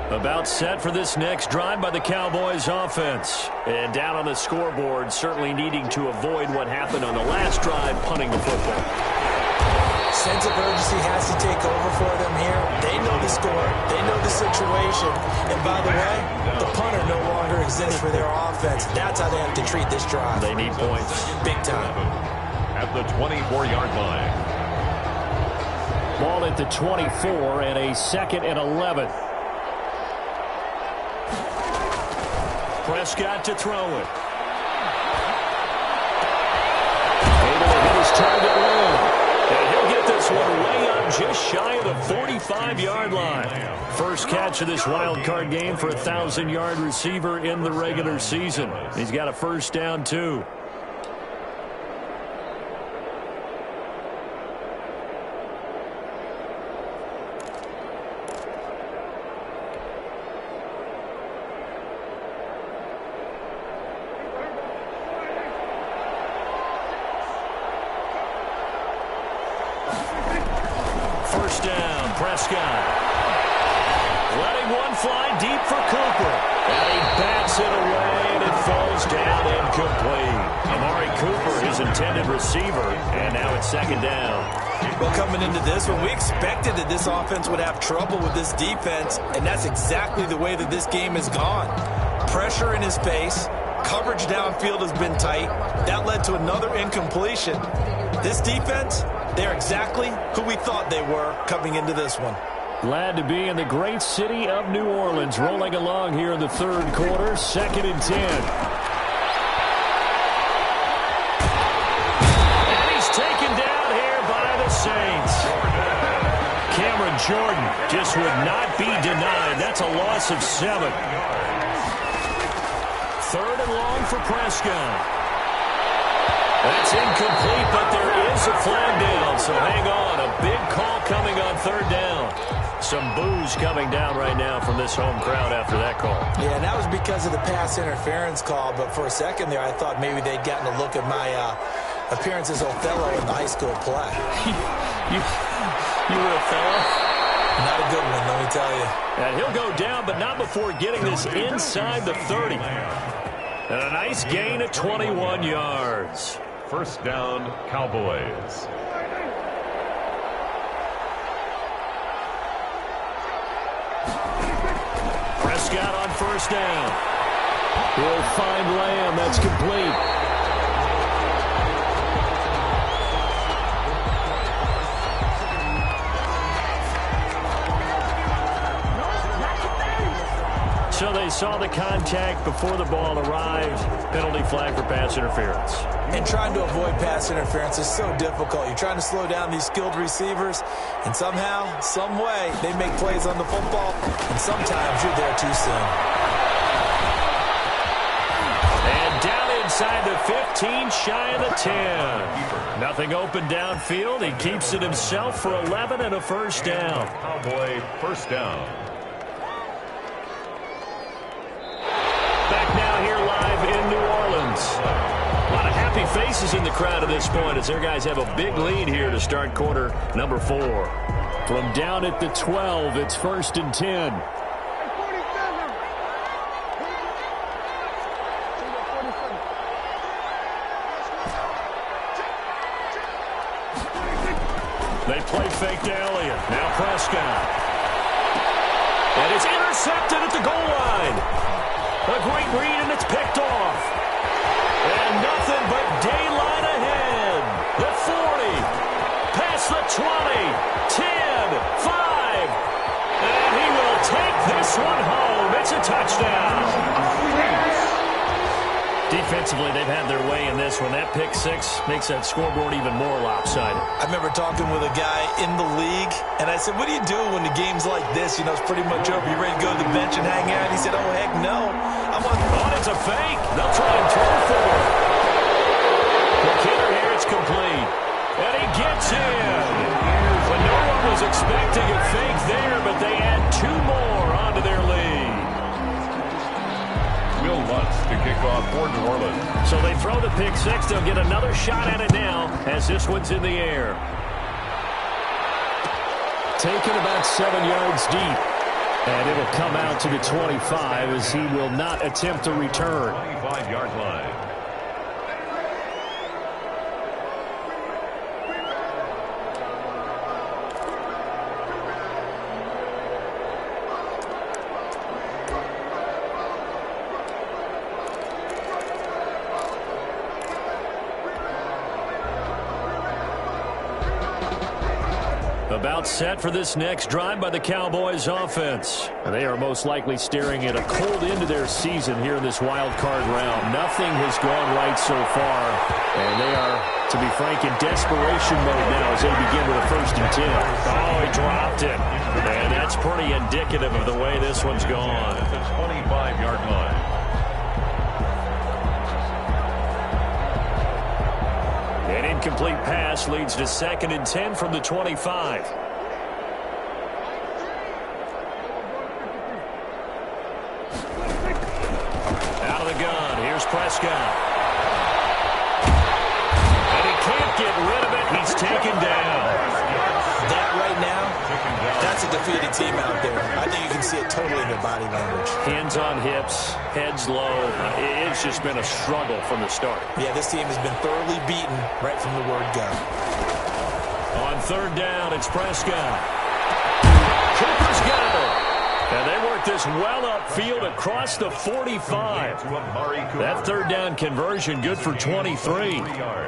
Speaker 1: About set for this next drive by the Cowboys offense. And down on the scoreboard, certainly needing to avoid what happened on the last drive, punting the football.
Speaker 3: Sense of urgency has to take over for them here. They know the score. They know the situation. And by the way, the punter no longer exists for their offense. That's how they have to treat this drive.
Speaker 1: They need points.
Speaker 3: Big time.
Speaker 2: At the 24-yard line.
Speaker 1: Ball at the 24 and a 2nd and 11. Prescott to throw it. Able to hit his target low. And he'll get this one way up just shy of the 45-yard line. First catch of this wild card game for a 1,000-yard receiver in the regular season. He's got a first down, too. First down, Prescott. Letting one fly deep for Cooper. And he bats it away, and it falls down incomplete. Amari Cooper, his intended receiver, and now it's 2nd down.
Speaker 3: Well, coming into this one, we expected that this offense would have trouble with this defense, and that's exactly the way that this game has gone. Pressure in his face. Coverage downfield has been tight. That led to another incompletion. This defense, they're exactly who we thought they were coming into this one.
Speaker 1: Glad to be in the great city of New Orleans, rolling along here in the 3rd quarter, 2nd and 10. And he's taken down here by the Saints. Cameron Jordan just would not be denied. That's a loss of 7. 3rd and long for Prescott. That's incomplete, but there is a flag down, so hang on. A big call coming on 3rd down. Some boos coming down right now from this home crowd after that call.
Speaker 3: Yeah, and that was because of the pass interference call, but for a second there I thought maybe they'd gotten a look at my appearance as Othello in the high school play.
Speaker 1: you were Othello?
Speaker 3: Not a good one, let me tell you.
Speaker 1: And he'll go down, but not before getting this inside the 30. And a nice gain of 21 yards.
Speaker 2: First down, Cowboys.
Speaker 1: Prescott on first down. He'll find Lamb. That's complete. they saw the contact before the ball arrived. Penalty flag for pass interference.
Speaker 3: And trying to avoid pass interference is so difficult. You're trying to slow down these skilled receivers, and somehow, some way, they make plays on the football, and sometimes you're there too soon.
Speaker 1: And down inside the 15, shy of the 10. Nothing open downfield. He keeps it himself for 11 and a first down.
Speaker 2: Cowboy first down.
Speaker 1: Back now here live in New Orleans. A lot of happy faces in the crowd at this point as their guys have a big lead here to start quarter number 4. From down at the 12, it's 1st and 10. They play fake to Elliott. Now Prescott. And it's intercepted at the goal line. A great read, and it's picked off. And nothing but daylight ahead. The 40, past the 20, 10, 5. And he will take this one home. It's a touchdown. Defensively, they've had their way in this one. That pick 6 makes that scoreboard even more lopsided.
Speaker 3: I remember talking with a guy in the league, and I said, what do you do when the game's like this? You know, it's pretty much over. You ready to go to the bench and hang out? He said, oh, heck no.
Speaker 1: It's a fake. They'll try and throw for it. The kicker here, it's complete. And he gets in. But no one was expecting a fake there, but they add 2 more onto their lead.
Speaker 2: Will Lutz to kick off for New Orleans.
Speaker 1: So they throw the pick 6. They'll get another shot at it now as this one's in the air. Taken about 7 yards deep. And it'll come out to the 25 as he will not attempt to return.
Speaker 2: 25-yard line.
Speaker 1: About set for this next drive by the Cowboys offense. And they are most likely staring at a cold end to their season here in this wild card round. Nothing has gone right so far. And they are, to be frank, in desperation mode now as they begin with a 1st and 10. Oh, he dropped it. And that's pretty indicative of the way this one's gone.
Speaker 2: At the 25-yard line.
Speaker 1: An incomplete pass leads to 2nd and 10 from the 25. Out of the gun, here's Prescott. And he can't get rid of it. He's taken down.
Speaker 3: That right now, that's a defeated team out there. I think you can see it totally in their body language.
Speaker 1: Hands on hips, heads low. It's just been a struggle from the start.
Speaker 3: Yeah, this team has been thoroughly beaten right from the word go.
Speaker 1: On 3rd down, it's Prescott. Cooper's got it. And they work this well upfield across the 45. That 3rd down conversion good for 23.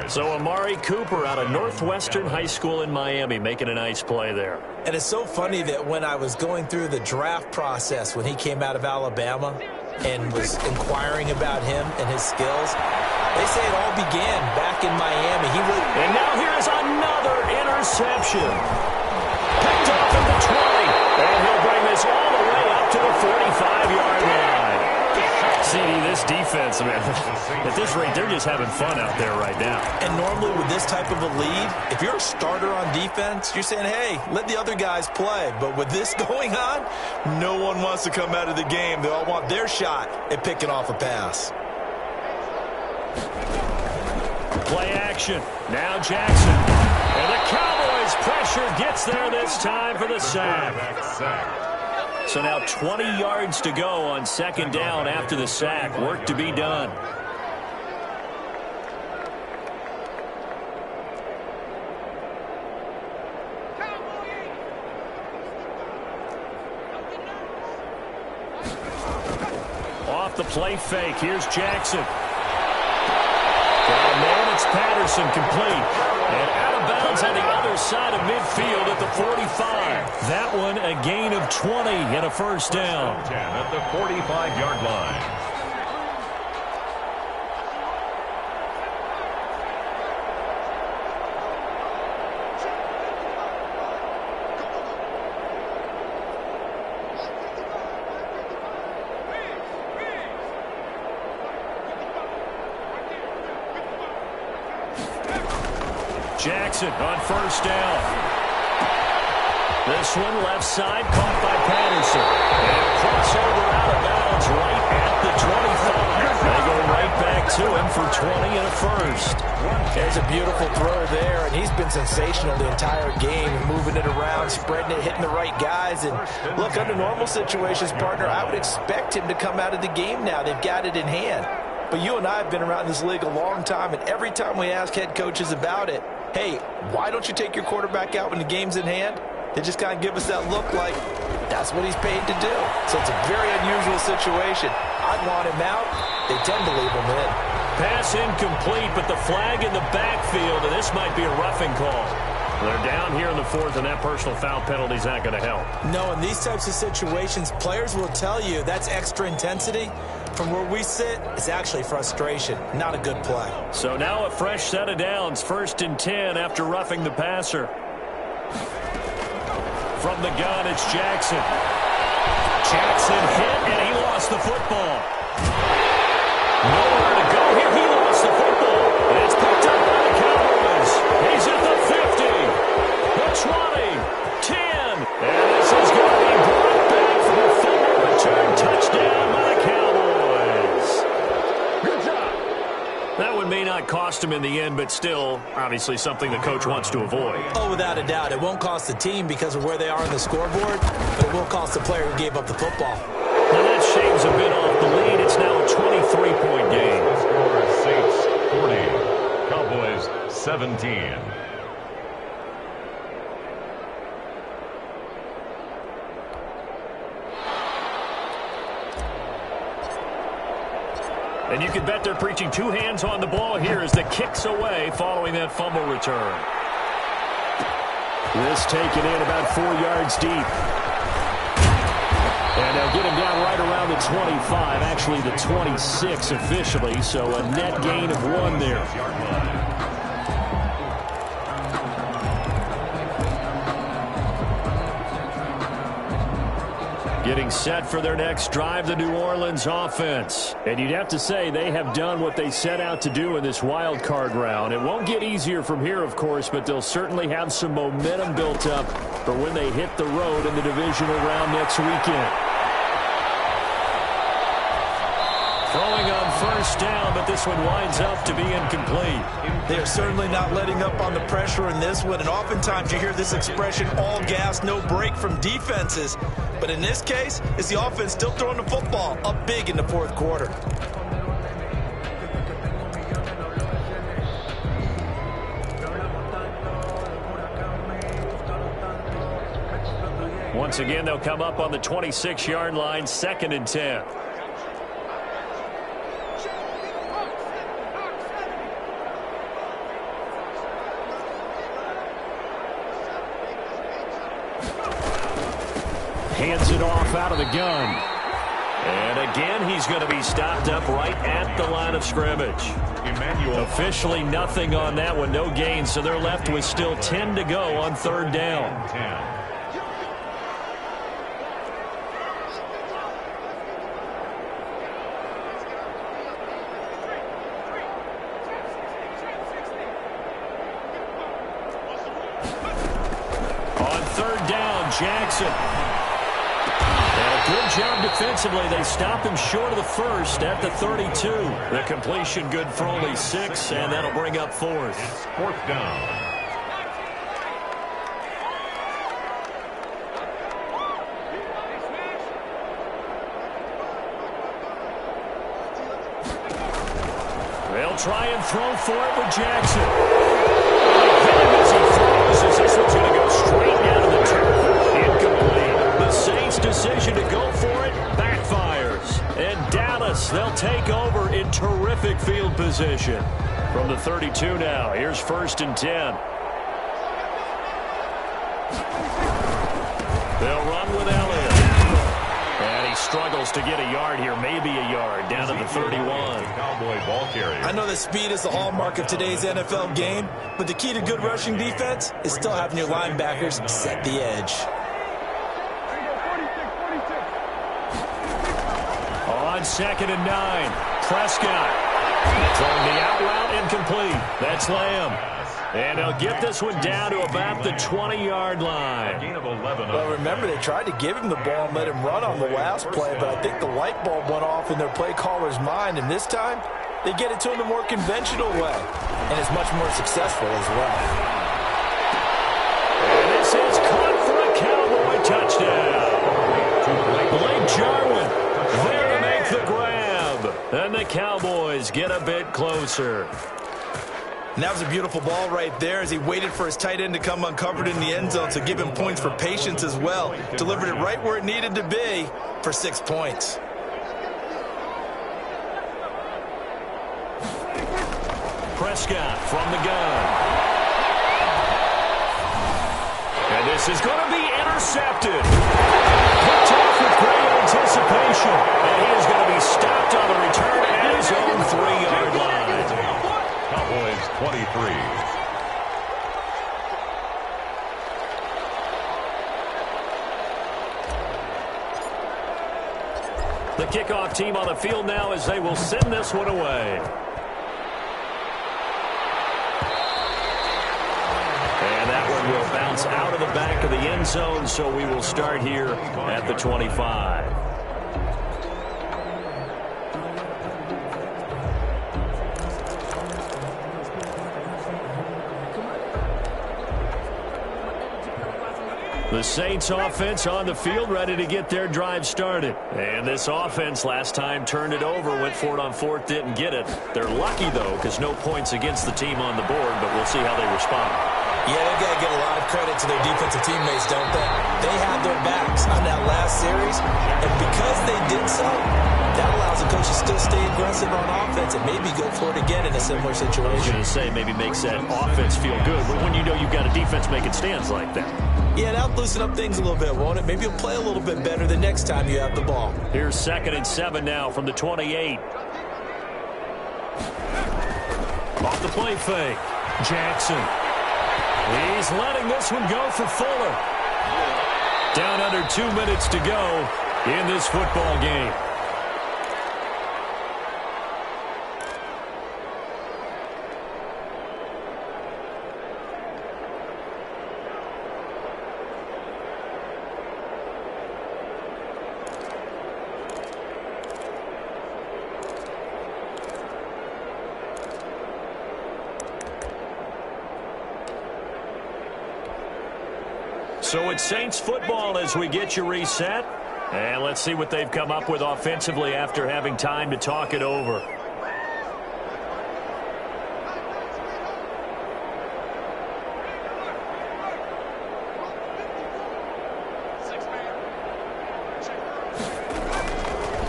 Speaker 1: So Amari Cooper out of Northwestern High School in Miami making a nice play there.
Speaker 3: And it's so funny that when I was going through the draft process when he came out of Alabama and was inquiring about him and his skills, they say it all began back in Miami.
Speaker 1: And now here's another interception. Picked off at the 20. And he'll bring this all the way up to the 45-yard line. CD, this defense, man, at this rate, they're just having fun out there right now. And
Speaker 3: normally with this type of a lead, if you're a starter on defense, you're saying, hey, let the other guys play. But with this going on, no one wants to come out of the game. They all want their shot at picking off a pass.
Speaker 1: Play action. Now Jackson. And the Cowboys pressure gets there this time for the sack. So now 20 yards to go on 2nd down after the sack. Work to be done. Off the play fake. Here's Jackson. Got a man at That's Patterson complete. And out of bounds on the other side of midfield at the 45. That one a gain of 20 and a first down.
Speaker 2: 10 at the 45-yard line.
Speaker 1: Jackson on first down. This one left side caught by Patterson. And crossover out of bounds right at the 25. They go right back to him for 20 and a first.
Speaker 4: There's a beautiful throw there, and he's been sensational the entire game, moving it around, spreading it, hitting the right guys. And look, under normal situations, partner, I would expect him to come out of the game now. They've got it in hand. But you and I have been around this league a long time, and every time we ask head coaches about it, hey, why don't you take your quarterback out when the game's in hand? They just kind of give us that look like that's what he's paid to do. So it's a very unusual situation. I'd want him out. They tend to leave him in.
Speaker 1: Pass incomplete, but the flag in the backfield, and this might be a roughing call. They're down here in the fourth, and that personal foul penalty is not going to help.
Speaker 3: No, in these types of situations, players will tell you that's extra intensity. From where we sit, it's actually frustration. Not a good play.
Speaker 1: So now a fresh set of downs, 1st and 10 after roughing the passer. From the gun, it's Jackson. Jackson hit, and he lost the football. Nowhere to go here. He lost the football. And it's picked up by the Cowboys. He's at the 50, the 20, 10. And this is going to be brought back for a fumble return touchdown by the Cowboys. Good job. That one may not cost him in the end, but still, obviously something the coach wants to avoid.
Speaker 3: Oh, without a doubt. It won't cost the team because of where they are on the scoreboard, but it will cost the player who gave up the football.
Speaker 1: Now that shaves a bit off the lead. It's now a 23-point game.
Speaker 2: The score is Saints 40, Cowboys 17.
Speaker 1: And you can bet they're preaching two hands on the ball here as the kick's away following that fumble return. This taken in about 4 yards deep. And they'll get him down right around the 25, actually the 26 officially, so a net gain of 1 there. Getting set for their next drive, the New Orleans offense. And you'd have to say they have done what they set out to do in this wild card round. It won't get easier from here, of course, but they'll certainly have some momentum built up for when they hit the road in the divisional round next weekend. Throwing on first down, but this one winds up to be incomplete.
Speaker 3: They're certainly not letting up on the pressure in this one, and oftentimes you hear this expression, all gas, no break from defenses. But in this case, it's the offense still throwing the football up big in the fourth quarter.
Speaker 1: Once again, they'll come up on the 26-yard line, 2nd and 10. Hands it off out of the gun. And again, he's going to be stopped up right at the line of scrimmage. Officially nothing on that one, no gain, so they're left with still 10 to go on 3rd down. On 3rd down, Jackson. Good job defensively. They stop him short of the first at the 32. The completion good for only 6, and that'll bring up 4th.
Speaker 2: It's 4th down.
Speaker 1: They'll try and throw for it with Jackson. Hit him as he throws, as this one's going to go straight down to the turf. Incomplete. The Saints' decision to go for it backfires. And Dallas, they'll take over in terrific field position. From the 32 now, here's 1st and 10. They'll run with Elliott. And he struggles to get a yard here, maybe a yard, down to the 31.
Speaker 2: Cowboy ball carrier.
Speaker 3: I know that speed is the hallmark of today's NFL game, but the key to good rushing defense is still having your linebackers set the edge.
Speaker 1: On 2nd and 9, Prescott. Throwing the out route incomplete. That's Lamb. And he'll get this one down to about the 20-yard line.
Speaker 2: Gain of 11.
Speaker 3: Well, remember, they tried to give him the ball and let him run on the last play, but I think the light bulb went off in their play caller's mind, and this time they get it to him the more conventional way, and it's much more successful as well.
Speaker 1: And this is caught for a Cowboy touchdown. Blake Jarwin there to make the grab, and the Cowboys get a bit closer.
Speaker 3: And that was a beautiful ball right there as he waited for his tight end to come uncovered in the end zone, so give him points for patience as well. Delivered it right where it needed to be for 6 points.
Speaker 1: Prescott from the gun. And this is going to be intercepted. Picked off with great anticipation. And he is going to be stopped on the return at his own 3-yard line.
Speaker 2: Cowboys 23.
Speaker 1: The kickoff team on the field now as they will send this one away. And that one will bounce out of the back of the end zone, so we will start here at the 25. The Saints offense on the field, ready to get their drive started. And this offense last time turned it over, went for it on 4th, didn't get it. They're lucky, though, because no points against the team on the board, but we'll see how they respond.
Speaker 3: Yeah, they've got to give a lot of credit to their defensive teammates, don't they? They had their backs on that last series, and because they did so, that allows the coach to still stay aggressive on offense and maybe go for it again in a similar situation.
Speaker 1: I was going to say, maybe makes that offense feel good, but when you know you've got a defense making stands like that.
Speaker 3: Yeah, that'll loosen up things a little bit, won't it? Maybe you'll play a little bit better the next time you have the ball.
Speaker 1: Here's 2nd and 7 now from the 28. Off the play fake. Jackson. He's letting this one go for Fuller. Down under 2 minutes to go in this football game. So it's Saints football as we get you reset. And let's see what they've come up with offensively after having time to talk it over.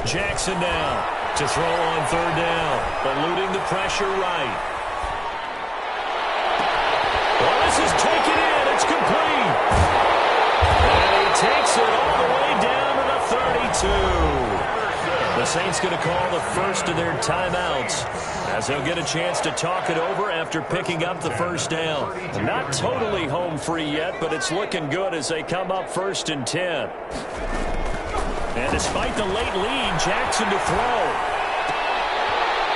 Speaker 1: Jackson now to throw on 3rd down, eluding the pressure right. Well, this is taken in. It's complete. And he takes it all the way down to the 32. The Saints going to call the first of their timeouts as they'll get a chance to talk it over after picking up the 1st down. Not totally home free yet, but it's looking good as they come up 1st and 10. And despite the late lead, Jackson to throw.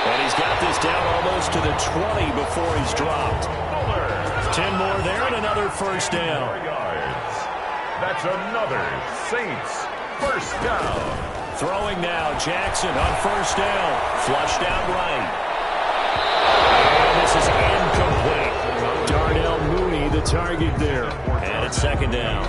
Speaker 1: And he's got this down almost to the 20 before he's dropped. 10 more there and another 1st down.
Speaker 2: That's another Saints 1st down.
Speaker 1: Throwing now, Jackson on 1st down. Flushed out right. And this is incomplete. Darnell Mooney, the target there. And it's 2nd down.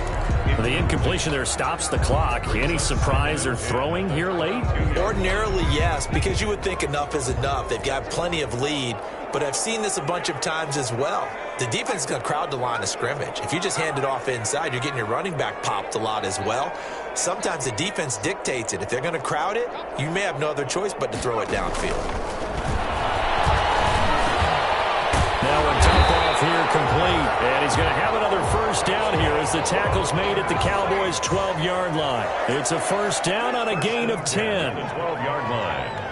Speaker 1: The incompletion there stops the clock. Any surprise they're throwing here late?
Speaker 3: Ordinarily, yes, because you would think enough is enough. They've got plenty of lead, but I've seen this a bunch of times as well. The defense is going to crowd the line of scrimmage. If you just hand it off inside, you're getting your running back popped a lot as well. Sometimes the defense dictates it. If they're going to crowd it, you may have no other choice but to throw it downfield.
Speaker 1: Now a dump off here complete. And he's going to have another first down here as the tackle's made at the Cowboys' 12-yard line. It's a first down on a gain of 10.
Speaker 2: The 12-yard line.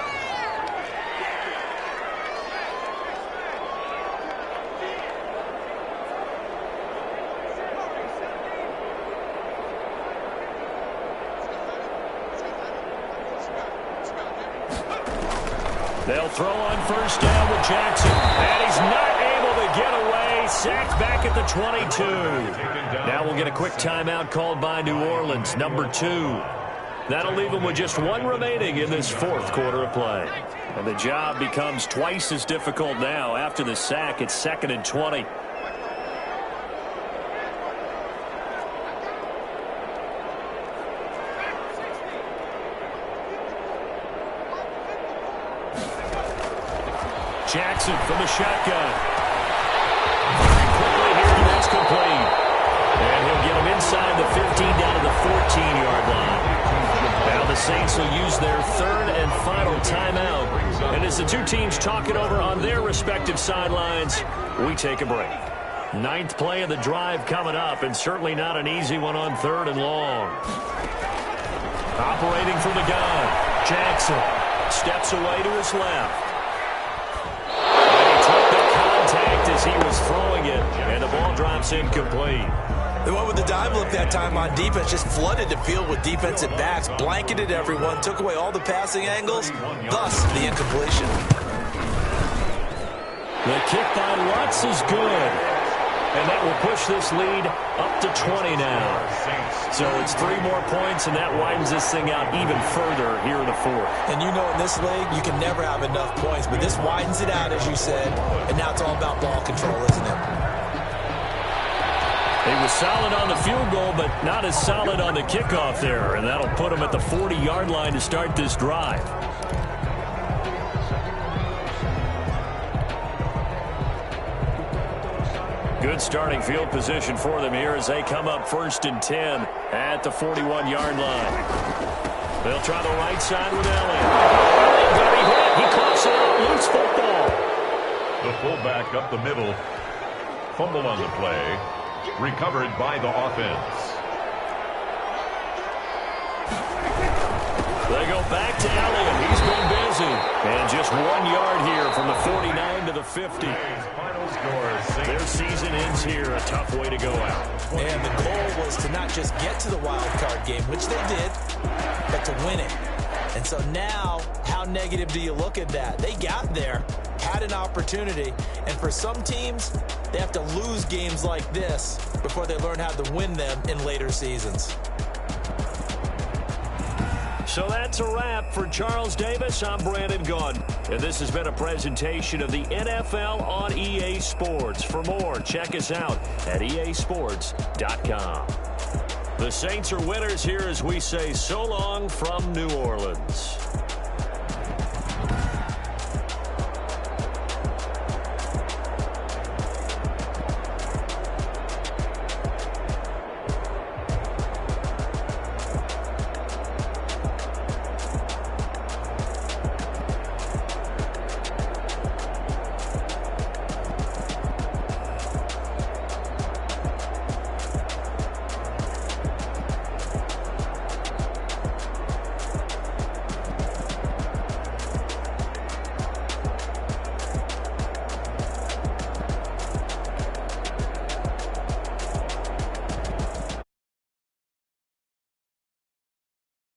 Speaker 1: They'll throw on first down with Jackson. And he's not able to get away. Sacked back at the 22. Now we'll get a quick timeout called by New Orleans, number 2. That'll leave them with just one remaining in this fourth quarter of play. And the job becomes twice as difficult now. After the sack, it's 2nd and 20. Jackson from the shotgun. Very quickly here, and that's complete. And he'll get him inside the 15 down to the 14-yard line. Now the Saints will use their third and final timeout. And as the two teams talk it over on their respective sidelines, we take a break. 9th play of the drive coming up, and certainly not an easy one on 3rd and long. Operating from the gun, Jackson steps away to his left. As he was throwing it, and the ball drops incomplete.
Speaker 3: They went with the dive look that time on defense, just flooded the field with defensive backs, blanketed everyone, took away all the passing angles, thus the incompletion.
Speaker 1: The kick by Lutz is good, and that will push this lead up to 20 now. So it's 3 more points, and that widens this thing out even further here in the fourth.
Speaker 3: And you know in this league, you can never have enough points, but this widens it out, as you said, and now it's all about ball control, isn't it?
Speaker 1: He was solid on the field goal, but not as solid on the kickoff there, and that'll put him at the 40-yard line to start this drive. Good starting field position for them here as they come up 1st and 10 at the 41-yard line. They'll try the right side with Elliott. Elliott going to be hit. He caught it out. Loose football.
Speaker 2: The fullback up the middle. Fumble on the play. Recovered by the offense.
Speaker 1: They go back to Elliott. He's been busy. And just 1 yard here from the 49 to the 50. Their season ends here. A tough way to go out.
Speaker 3: And the goal was to not just get to the wild card game, which they did, but to win it. And so now, how negative do you look at that? They got there, had an opportunity, and for some teams, they have to lose games like this before they learn how to win them in later seasons.
Speaker 1: So that's a wrap for Charles Davis. I'm Brandon Gunn. And this has been a presentation of the NFL on EA Sports. For more, check us out at easports.com. The Saints are winners here as we say so long from New Orleans.